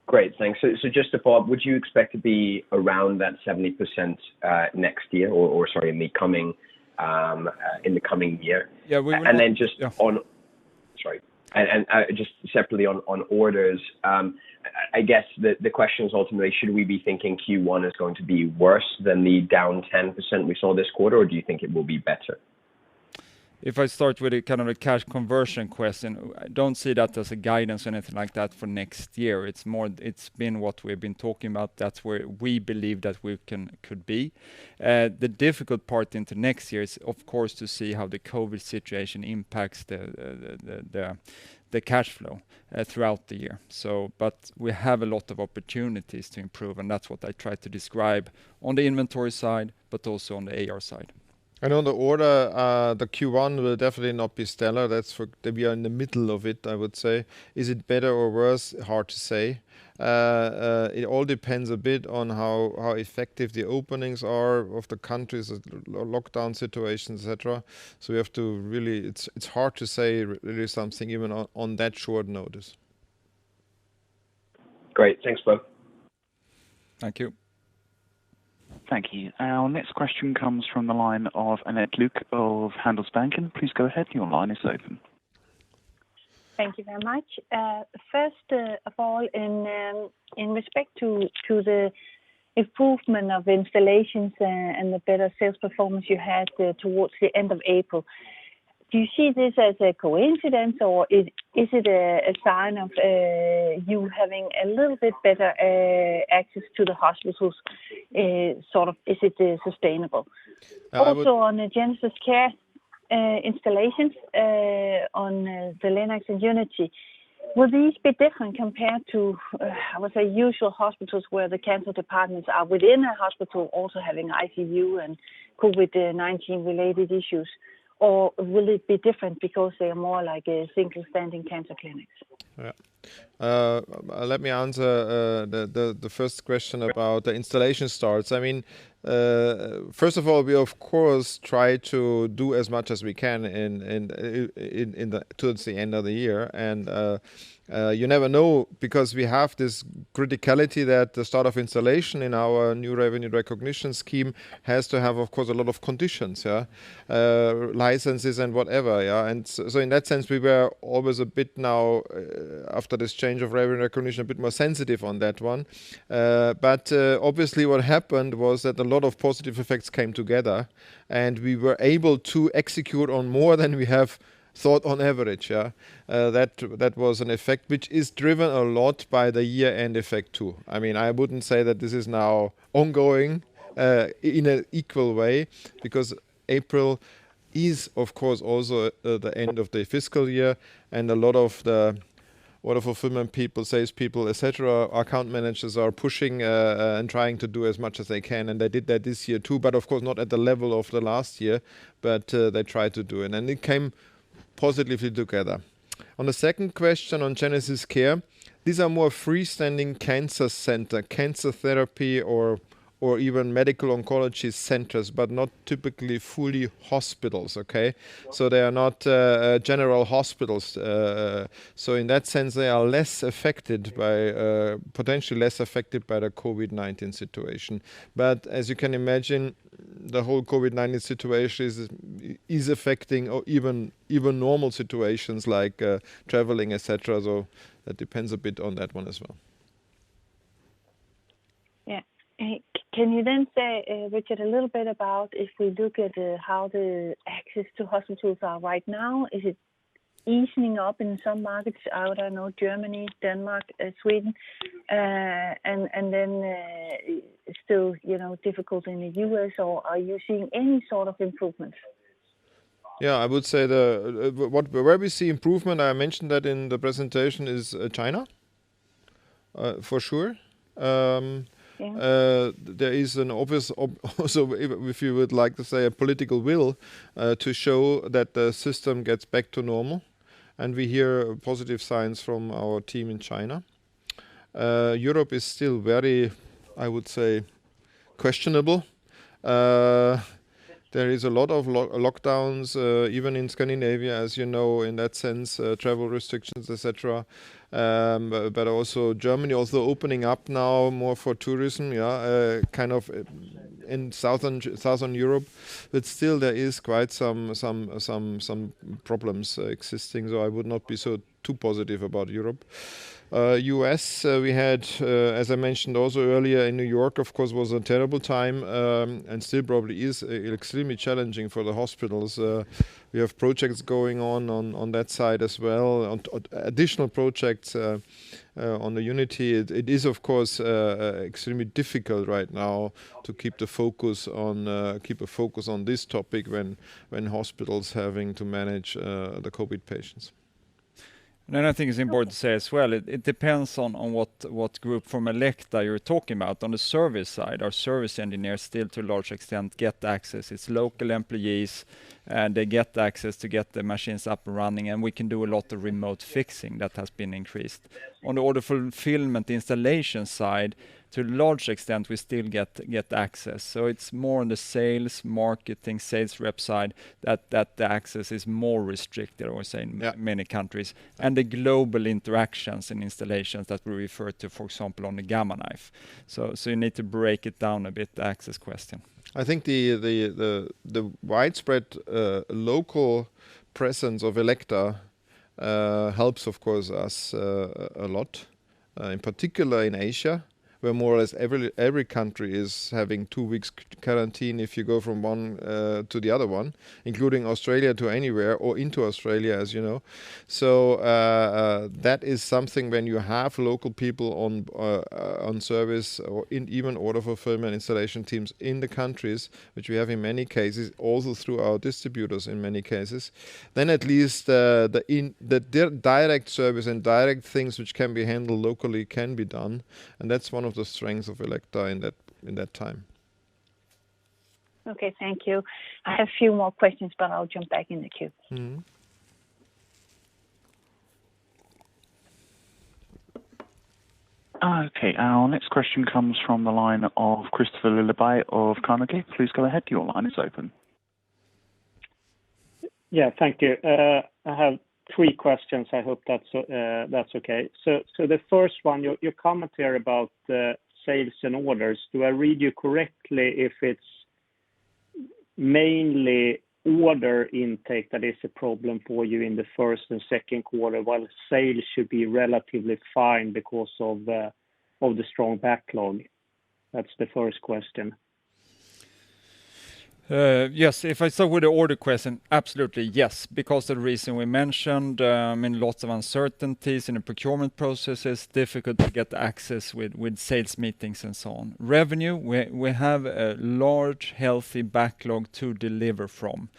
Great, thanks. So just to follow up, would you expect to be around that 70% next year, or sorry, in the coming year?
Yeah, we will.
And then just
yeah.
on, sorry, and just separately on orders, I guess the question is ultimately, should we be thinking Q1 is going to be worse than the down 10% we saw this quarter, or do you think it will be better?
If I start with a kind of a cash conversion question, I don't see that as a guidance or anything like that for next year. It's been what we've been talking about. That's where we believe that we could be. The difficult part into next year is, of course, to see how the COVID situation impacts the cash flow throughout the year. But we have a lot of opportunities to improve, and that's what I try to describe on the inventory side, but also on the AR side.
And on the order, the Q1 will definitely not be stellar. We are in the middle of it, I would say. Is it better or worse? Hard to say. It all depends a bit on how effective the openings are of the countries, lockdown situations, etc. So we have to really, it's hard to say really something even on that short notice.
Great, thanks, both.
Thank you.
Thank you. Our next question comes from the line of Annette Luke of Handelsbanken. Please go ahead. Your line is open.
Thank you very much. First of all, in respect to the improvement of installations and the better sales performance you had towards the end of April, do you see this as a coincidence, or is it a sign of you having a little bit better access to the hospitals? Sort of, is it sustainable? Also, on the Genesis Care installations on the Linacs and Unity, will these be different compared to, I would say, usual hospitals where the cancer departments are within a hospital also having ICU and COVID-19 related issues? Or will it be different because they are more like a single-standing cancer clinics?
Yeah. Let me answer the first question about the installation starts. I mean, first of all, we of course try to do as much as we can towards the end of the year, and you never know, because we have this criticality that the start of installation in our new revenue recognition scheme has to have, of course, a lot of conditions, licenses and whatever, and so in that sense we were always a bit now after this change of revenue recognition a bit more sensitive on that one, but obviously what happened was that a lot of positive effects came together, and we were able to execute on more than we have thought on average. That was an effect which is driven a lot by the year-end effect too. I mean, I wouldn't say that this is now ongoing in an equal way, because April is of course also the end of the fiscal year, and a lot of the order fulfillment people, sales people, etc., account managers are pushing and trying to do as much as they can, and they did that this year too, but of course not at the level of the last year, but they tried to do it, and it came positively together. On the second question on Genesis Care, these are more freestanding cancer center, cancer therapy or even medical oncology centers, but not typically fully hospitals, okay? So they are not general hospitals. So in that sense, they are less affected by, potentially less affected by the COVID-19 situation. But as you can imagine, the whole COVID-19 situation is affecting or even normal situations like traveling, etc. So that depends a bit on that one as well.
Yeah. Can you then say, Richard, a little bit about if we look at how the access to hospitals are right now? Is it easing up in some markets? I don't know, Germany, Denmark, Sweden, and then still, difficult in the US, or are you seeing any sort of improvements?
Yeah, I would say where we see improvement, I mentioned that in the presentation, is China. for sure.
Yeah.
There is an obvious, also if you would like to say, a political will to show that the system gets back to normal. And we hear positive signs from our team in China. Europe is still very, I would say, questionable. There is a lot of lockdowns, even in Scandinavia, as you know, in that sense, travel restrictions, etc. But also Germany, also opening up now more for tourism, kind of in southern Europe. But still, there is quite some problems existing. So I would not be so too positive about Europe. US, we had, as I mentioned also earlier, in New York, of course, was a terrible time and still probably is extremely challenging for the hospitals. We have projects going on that side as well, on additional projects on the Unity. It is, of course, extremely difficult right now to keep a focus on this topic when hospitals having to manage the COVID patients.
And then I think it's important to say as well, it depends on what group from Elekta you're talking about. On the service side, our service engineers still to a large extent get access. It's local employees, and they get access to get the machines up and running, and we can do a lot of remote fixing that has been increased. On the order fulfillment installation side, to a large extent, we still get access. So it's more on the sales, marketing, sales rep side that the access is more restricted, I would say, in many countries. And the global interactions and installations that we refer to, for example, on the Gamma Knife. So you need to break it down a bit, the access question.
I think the widespread local presence of Elekta helps, of course, us a lot, in particular in Asia, where more or less every country is having 2 weeks quarantine if you go from one to the other one, including Australia to anywhere or into Australia, as you know. So that is something when you have local people on service or in even order fulfillment installation teams in the countries, which we have in many cases, also through our distributors in many cases, then at least the direct service and direct things which can be handled locally can be done, and that's one of the strengths of Elekta in that time.
Okay, thank you. I have a few more questions, but I'll jump back in the queue.
Mm-hmm.
Okay, our next question comes from the line of Christopher Lillebay of Carnegie. Please go ahead, your line is open.
Yeah, thank you. I have 3 questions. I hope that's okay. So the first one, your commentary about sales and orders. Do I read you correctly if it's mainly order intake that is a problem for you in the first and second quarter, while sales should be relatively fine because of the strong backlog? That's the first question.
Yes, if I start with the order question, absolutely yes, because of the reason we mentioned, lots of uncertainties in the procurement processes, difficult to get access with sales meetings and so on. Revenue, we have a large, healthy backlog to deliver from.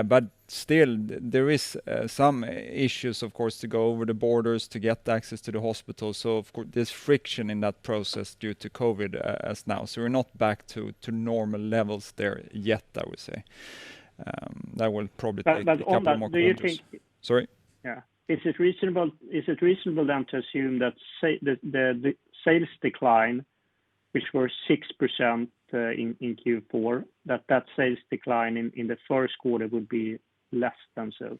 But still, there is some issues, of course, to go over the borders to get access to the hospital. So, of course, there's friction in that process due to COVID as now. So we're not back to normal levels there yet, I would say. That will probably take a couple more quarters. Sorry?
Yeah. Is it reasonable then to assume that the sales decline, which were 6% in Q4, that sales decline in the first quarter would be less than so?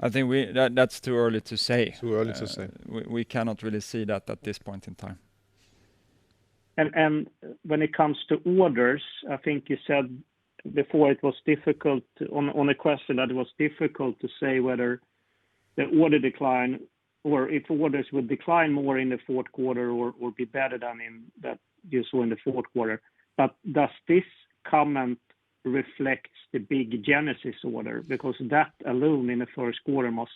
I think that's too early to say.
Too early to say.
We cannot really see that at this point in time.
And when it comes to orders, I think you said before it was difficult on a question that it was difficult to say whether the order decline or if orders would decline more in the fourth quarter or be better than in that you saw in the fourth quarter. But does this comment reflect the big Genesis order? Because that alone in the first quarter must,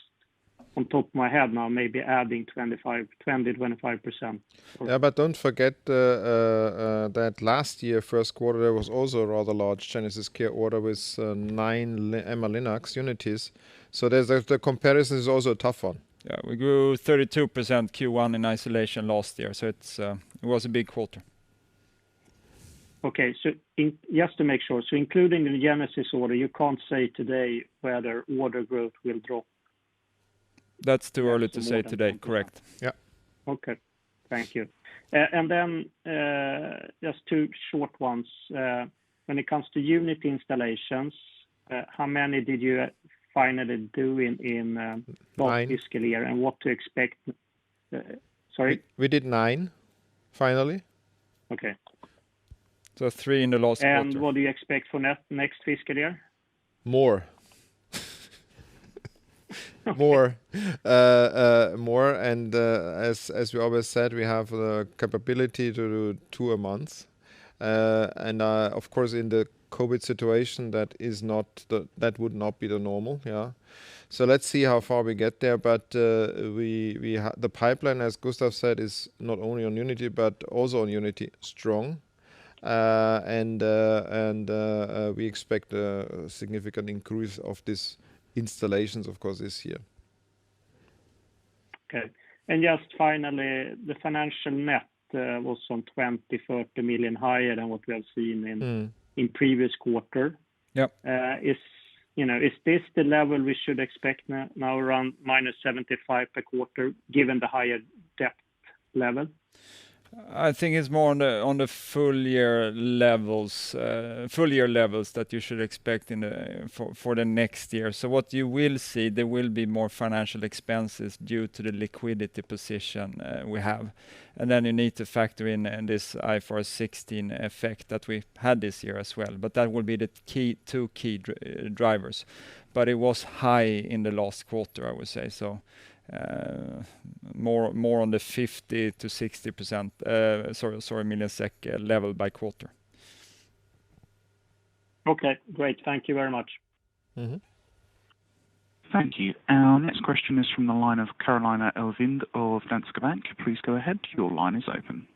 on top of my head now, maybe adding 20-25%.
Yeah, but don't forget that last year, first quarter, there was also a rather large Genesis Care order with 9 Emma Linux unities. So the comparison is also a tough one.
Yeah, we grew 32% Q1 in isolation last year, so it was a big quarter.
Okay, so just to make sure, so including the Genesis order, you can't say today whether order growth will drop?
That's too early to say today, 10%. Correct.
Yeah.
Okay, thank you. And then just two short ones. When it comes to unit installations, how many did you finally do in last fiscal year, and what to expect? Sorry?
We did 9, finally.
Okay.
So 3 in the last quarter.
And what do you expect for next fiscal year?
More. More, and as we always said, we have the capability to do 2 a month, and of course in the COVID situation that would not be the normal. Yeah, so let's see how far we get there. But the pipeline, as Gustav said, is not only on Unity but also on Unity strong, and we expect a significant increase of this installations, of course, this year.
Okay. And just finally, the financial net was some 20-30 million higher than what we have seen in previous quarter.
Yep.
Is this the level we should expect now around -75 per quarter, given the higher debt level?
I think it's more on the full year levels that you should expect for the next year. So what you will see, there will be more financial expenses due to the liquidity position we have, and then you need to factor in this IFRS 16 effect that we had this year as well. But that will be the two key drivers. But it was high in the last quarter, I would say. So. More on the 50 to 60%, million SEK level by quarter.
Okay, great. Thank you very much.
Mm-hmm.
Thank you. Our next question is from the line of Carolina Elvind of Danske Bank. Please go ahead. Your line is open.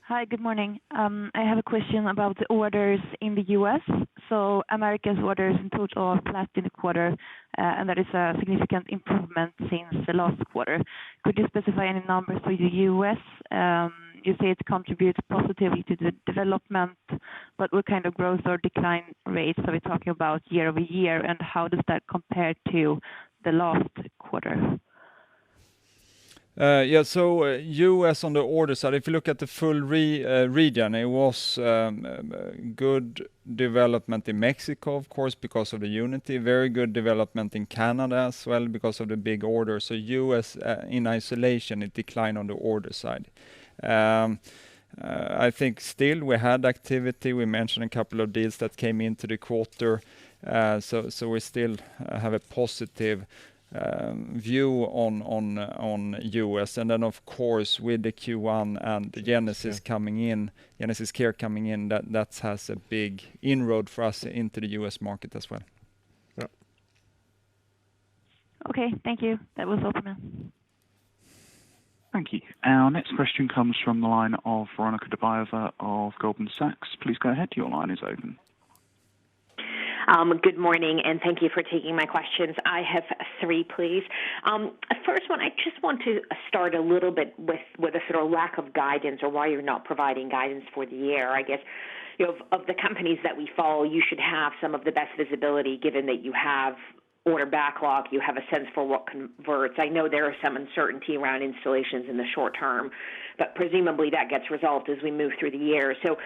Hi, good morning. I have a question about the orders in the U.S. So America's orders in total are flat in the quarter, and that is a significant improvement since the last quarter. Could you specify any numbers for the U.S.? You say it contributes positively to the development, but what kind of growth or decline rates are we talking about year over year, and how does that compare to the last quarter?
So US on the order side, if you look at the full region, it was good development in Mexico, of course, because of the Unity. Very good development in Canada as well because of the big order. So US in isolation, it declined on the order side. I think still we had activity. We mentioned a couple of deals that came into the quarter. So we still have a positive view on US, and then of course with the Q1 and the Genesis Care coming in, that has a big inroad for us into the US market as well.
Yeah.
Okay, thank you. That was all for me.
Thank you. Our next question comes from the line of Veronika Dubajova of Goldman Sachs. Please go ahead. Your line is open.
Good morning, and thank you for taking my questions. I have 3, please. First one, I just want to start a little bit with a sort of lack of guidance, or why you're not providing guidance for the year. I guess, of the companies that we follow, you should have some of the best visibility, given that you have order backlog, you have a sense for what converts. I know there is some uncertainty around installations in the short term, but presumably that gets resolved as we move through the year. So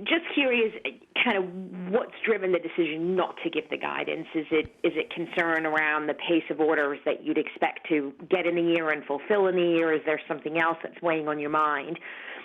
just curious, kind of what's driven the decision not to give the guidance? Is it concern around the pace of orders that you'd expect to get in the year and fulfill in the year? Is there something else that's weighing on your mind?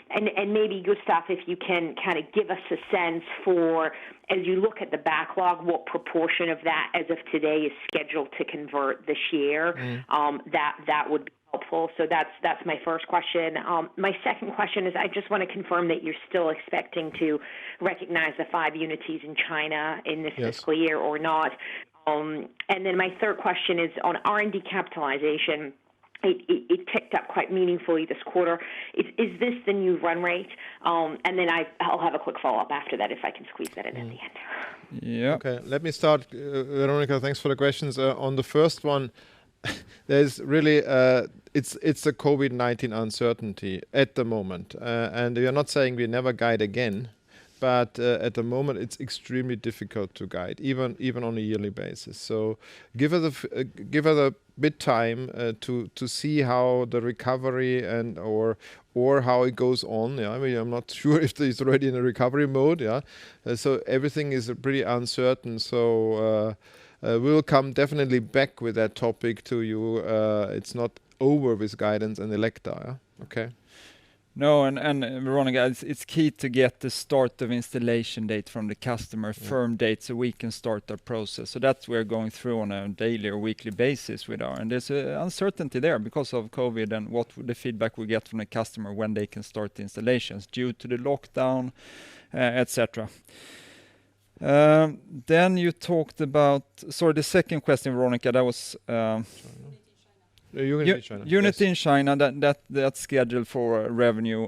And maybe, Gustav, if you can kind of give us a sense for, as you look at the backlog, what proportion of that, as of today, is scheduled to convert this year? That would be helpful. So that's my first question. My second question is, I just want to confirm that you're still expecting to recognize the 5 Unities in China in this fiscal year or not. And then my third question is on R&D capitalization. It ticked up quite meaningfully this quarter. Is this the new run rate? And then I'll have a quick follow-up after that, if I can squeeze that in at the end.
Yeah.
Okay, let me start. Veronica, thanks for the questions. On the first one, there's really it's a COVID-19 uncertainty at the moment, and we are not saying we never guide again, but at the moment it's extremely difficult to guide, even on a yearly basis. So give us a bit time to see how the recovery and or how it goes on. Yeah, I mean, I'm not sure if it's already in a recovery mode. Yeah, so everything is pretty uncertain. So we'll come definitely back with that topic to you. It's not over with guidance and Elekta. Yeah? Okay.
No, and Veronica, it's key to get the start of installation date from the customer, firm date, so we can start our process. So that's we're going through on a daily or weekly basis with our, and there's a uncertainty there because of COVID and what the feedback we get from the customer when they can start the installations due to the lockdown, etc. Then you talked about, sorry, the second question, Veronica, that was
Unity in China.
Unity in China, that's scheduled for revenue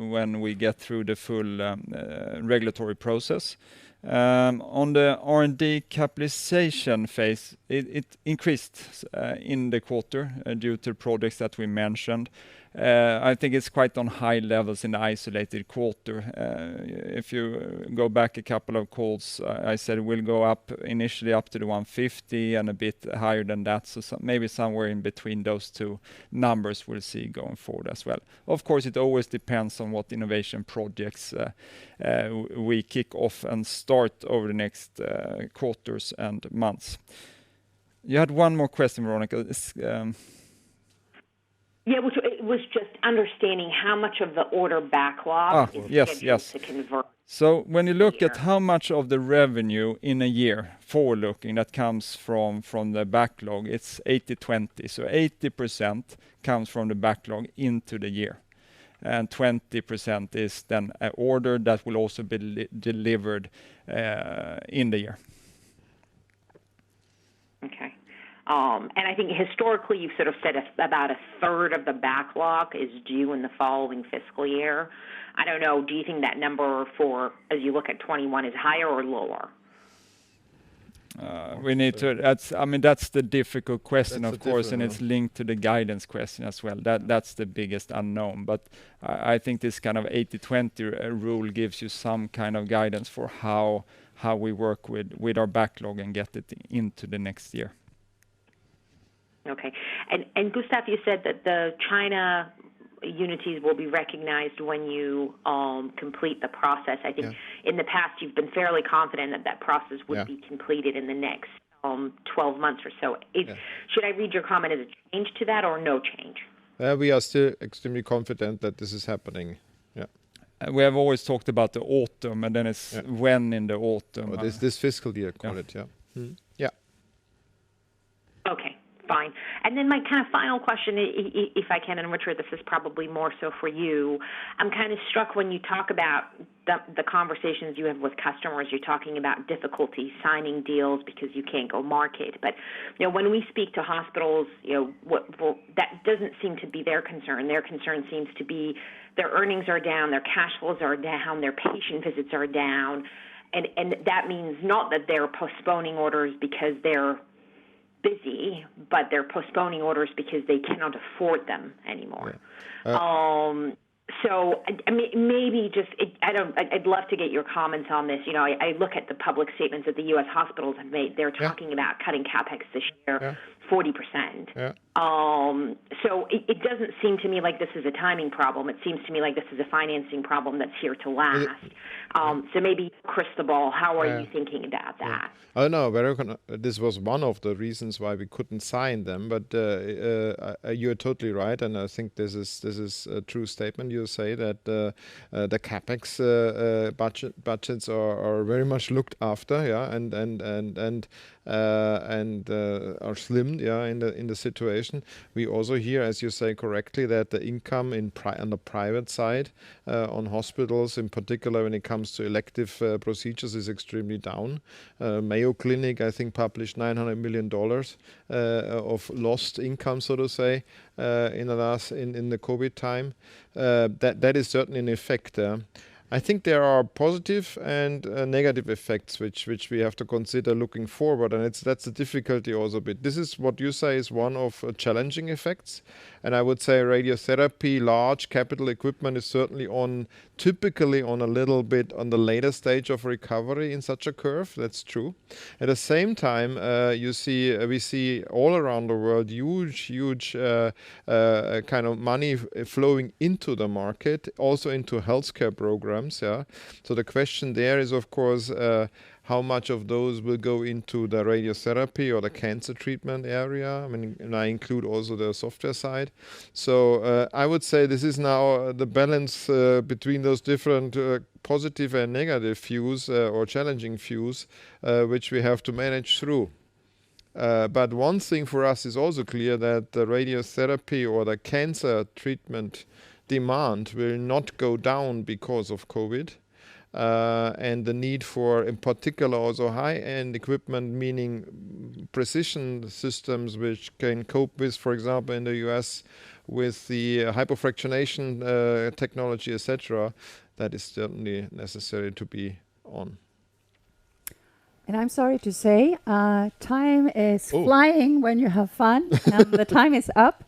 when we get through the full regulatory process. On the R&D capitalization phase, it increased in the quarter due to projects that we mentioned. I think it's quite on high levels in the isolated quarter. If you go back a couple of calls, I said we'll go up initially up to the 150 and a bit higher than that. So maybe somewhere in between those two numbers we'll see going forward as well. Of course, it always depends on what innovation projects we kick off and start over the next quarters and months. You had one more question, Veronica.
Yeah, which it was just understanding how much of the order backlog is scheduled to convert.
So when you look at how much of the revenue in a year, forward-looking, that comes from the backlog, it's 80-20. So 80% comes from the backlog into the year. And 20% is then an order that will also be delivered in the year.
Okay. And I think historically you've sort of said about a third of the backlog is due in the following fiscal year. I don't know, do you think that number for, as you look at 21, is higher or lower?
We need to, that's the difficult question, of course, and it's linked to the guidance question as well. That's the biggest unknown. But I think this kind of 80-20 rule gives you some kind of guidance for how we work with our backlog and get it into the next year.
Okay. And Gustav, you said that the China unities will be recognized when you complete the process. I think in the past you've been fairly confident that process would be completed in the next 12 months or so. Should I read your comment as a change to that or no change?
We are still extremely confident that this is happening. Yeah.
We have always talked about the autumn, and then it's when in the autumn.
This fiscal year, call it, Yeah.
Okay. Fine. And then my kind of final question, if I can, and Richard, this is probably more so for you. I'm kind of struck when you talk about the conversations you have with customers. You're talking about difficulty signing deals because you can't go market. But when we speak to hospitals, that doesn't seem to be their concern. Their concern seems to be their earnings are down, their cash flows are down, their patient visits are down, and that means not that they're postponing orders because they're busy, but they're postponing orders because they cannot afford them anymore. So I mean, maybe just I'd love to get your comments on this. I look at the public statements that the U.S. hospitals have made. They're talking about cutting capex this year 40%. So it doesn't seem to me like this is a timing problem. It seems to me like this is a financing problem that's here to last. So maybe crystal ball, how are you thinking about that?
I know. This was one of the reasons why we couldn't sign them. But you're totally right, and I think this is a true statement. You say that the capex budgets are very much looked after, and are slimmed, in the situation. We also hear, as you say correctly, that the income on the private side on hospitals, in particular when it comes to elective procedures, is extremely down. Mayo Clinic, I think, published $900 million of lost income, so to say, in the COVID time. That is certainly an effect. I think there are positive and negative effects which we have to consider looking forward, and that's the difficulty also a bit. This is what you say is one of challenging effects, and I would say radiotherapy, large capital equipment is certainly typically on a little bit on the later stage of recovery in such a curve. That's true. At the same time, we see all around the world huge kind of money flowing into the market, also into healthcare programs. Yeah. So the question there is, of course, how much of those will go into the radiotherapy or the cancer treatment area. I mean, and I include also the software side. So I would say this is now the balance between those different positive and negative views or challenging views, which we have to manage through. But one thing for us is also clear, that the radiotherapy or the cancer treatment demand will not go down because of COVID. And the need for, in particular, also high-end equipment, meaning precision systems which can cope with, for example, in the US, with the hypofractionation technology, etc., that is certainly necessary to be on.
And I'm sorry to say, time is flying when you have fun, and the time is up.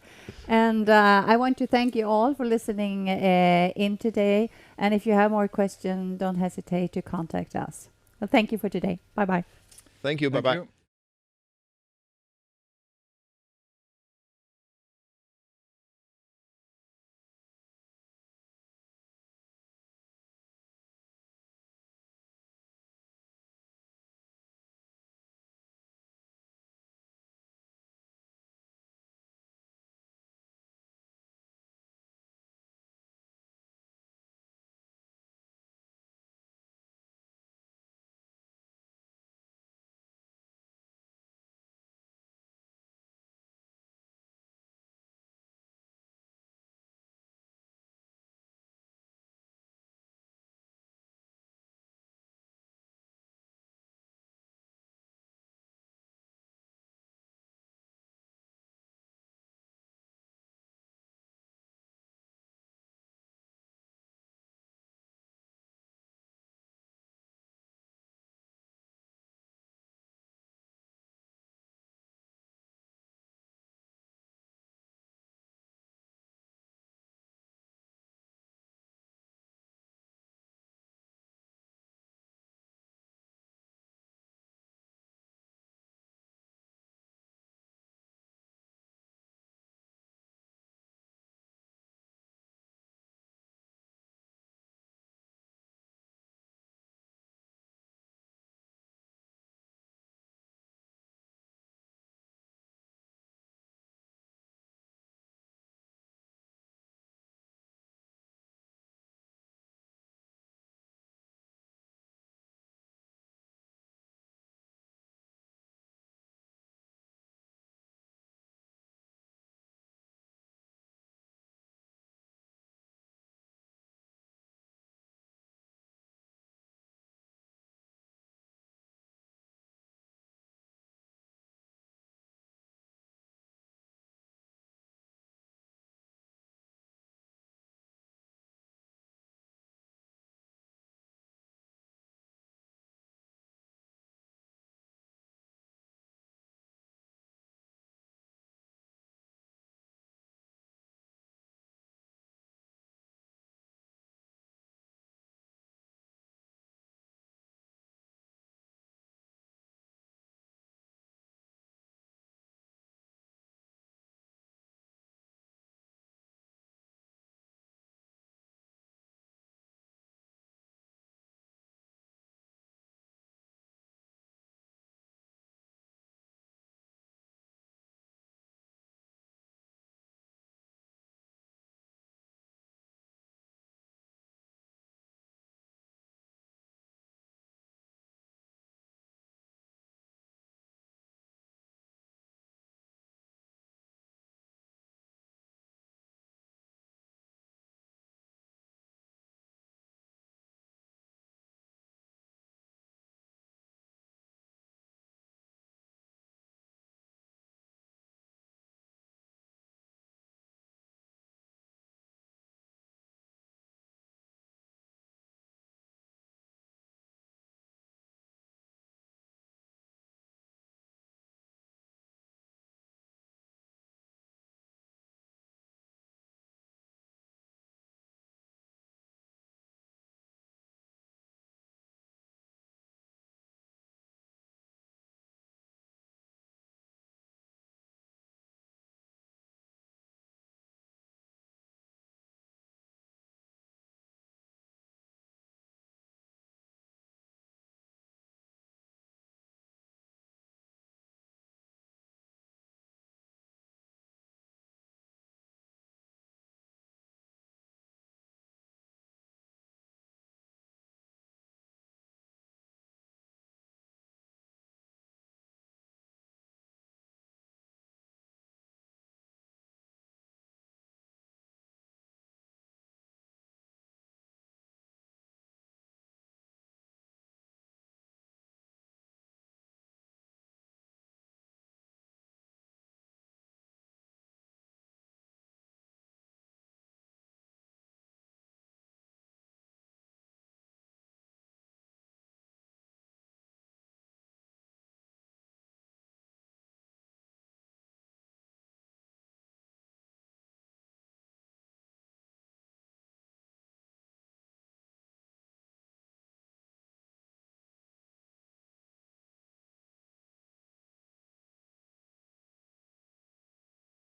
And I want to thank you all for listening in today. And if you have more questions, don't hesitate to contact us. Well, thank you for today. Bye-bye.
Thank you. Bye-bye.